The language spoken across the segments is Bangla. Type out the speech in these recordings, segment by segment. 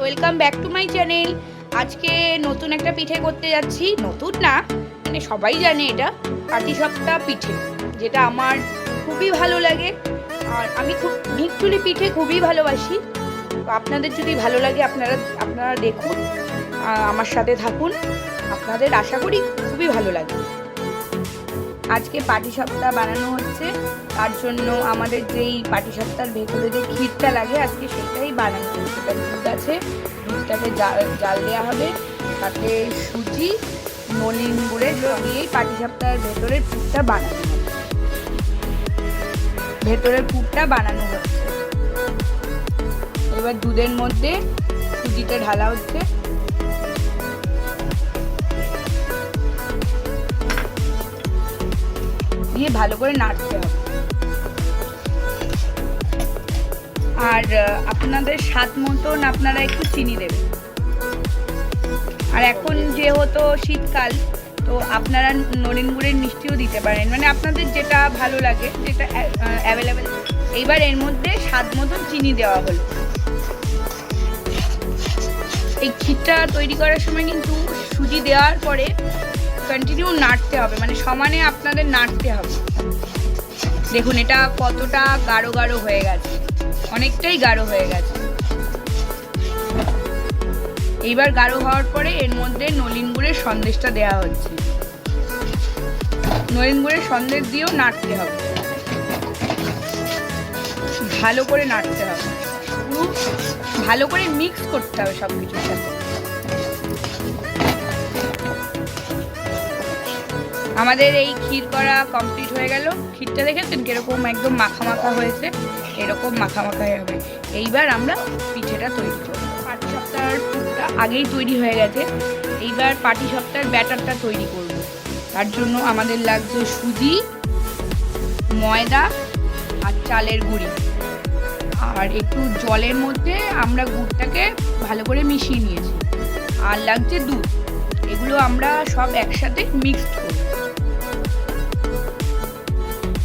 Welcome back to my channel. আজকে নতুন একটা পিঠে করতে যাচ্ছি। নতুন না, মানে সবাই জানে এটা পাটিসাপটা পিঠে, যেটা আমার খুবই ভালো লাগে। আর আমি খুব মিষ্টি পিঠে খুবই ভালোবাসি। তো আপনাদের যদি ভালো লাগে আপনারা দেখুন, আমার সাথে থাকুন, আপনাদের আশা করি খুবই ভালো লাগে। আজকে পাটিসাপটা বানানো হচ্ছে, তার জন্য আমাদের যেই পাটিসাপটার ভেতরে যে ক্ষীরটা লাগে আজকে সেটাই বানানো হচ্ছে। দুধ আছে, দুধটাকে জাল দেওয়া হবে, তাতে সুজি নলেন গুঁড়ে দিয়েই পাটিসাপটার ভেতরের পুরটা বানানো হবে। ভেতরের পুরটা বানানো হচ্ছে। এবার দুধের মধ্যে সুজিটা ঢালা হচ্ছে। দিয়ে ভালো করে নাড়তে হবে। আর আপনাদের স্বাদ মতন আপনারা একটু চিনি দেবেন। আর এখন যেহেতু শীতকাল, তো আপনারা নলেন গুড়ের মিষ্টিও দিতে পারেন, মানে আপনাদের যেটা ভালো লাগে, যেটা অ্যাভেলেবেল। এইবার এর মধ্যে স্বাদ মতন চিনি দেওয়া হলো। এই ক্ষীরটা তৈরি করার সময় কিন্তু সুজি দেওয়ার পরে কন্টিনিউ নাড়তে হবে, মানে সমানে আপনাদের নাড়তে হবে। দেখুন এটা কতটা গাঢ় গাঢ় হয়ে গেছে, অনেকটাই গাঢ় হয়ে গেছে। এইবার গাঢ় হওয়ার পরে এর মধ্যে নলেন গুড়ের সন্দেশটা দেওয়া হচ্ছে। নলেন গুড়ের সন্দেশ দিয়েও নাড়তে হবে, ভালো করে নাড়তে হবে, পুরো ভালো করে মিক্স করতে হবে সব কিছুর সাথে। আমাদের এই ক্ষীর করা কমপ্লিট হয়ে গেল। ক্ষীরটা দেখেছেন কিরকম একদম মাখা মাখা হয়েছে, এরকম মাখা মাখা হবে। এইবার আমরা পিঠেটা তৈরি করব। পাটিসাপটার পুরটা আগেই তৈরি হয়ে গেছে, এইবার পাটিসাপটার ব্যাটারটা তৈরি করব। তার জন্য আমাদের লাগছে সুজি, ময়দা আর চালের গুঁড়ি, আর একটু জলের মধ্যে আমরা গুড়টাকে ভালো করে মিশিয়ে নিয়েছি, আর লাগছে দুধ। এগুলো আমরা সব একসাথে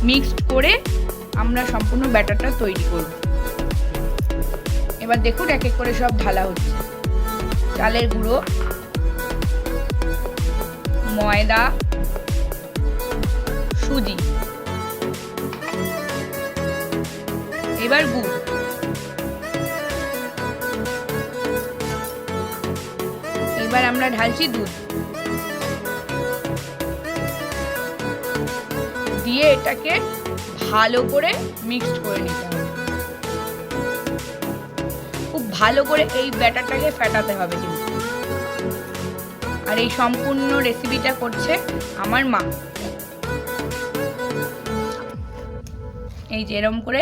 মিক্সড করে আমরা সম্পূর্ণ ব্যাটারটা তৈরি করব। এবার দেখুন এক এক করে সব ঢালা হচ্ছে। চালের গুঁড়ো, ময়দা, সুজি, এবার গুড়, এবার আমরা ঢালছি দুধ দিয়ে এটাকে ভালো করে মিক্সড করে নিতে হবে। খুব ভালো করে এই ব্যাটারটাকে ফেটাতে হবে কিন্তু। আর এই সম্পূর্ণ রেসিপিটা করছে আমার মা। এই যে এরকম করে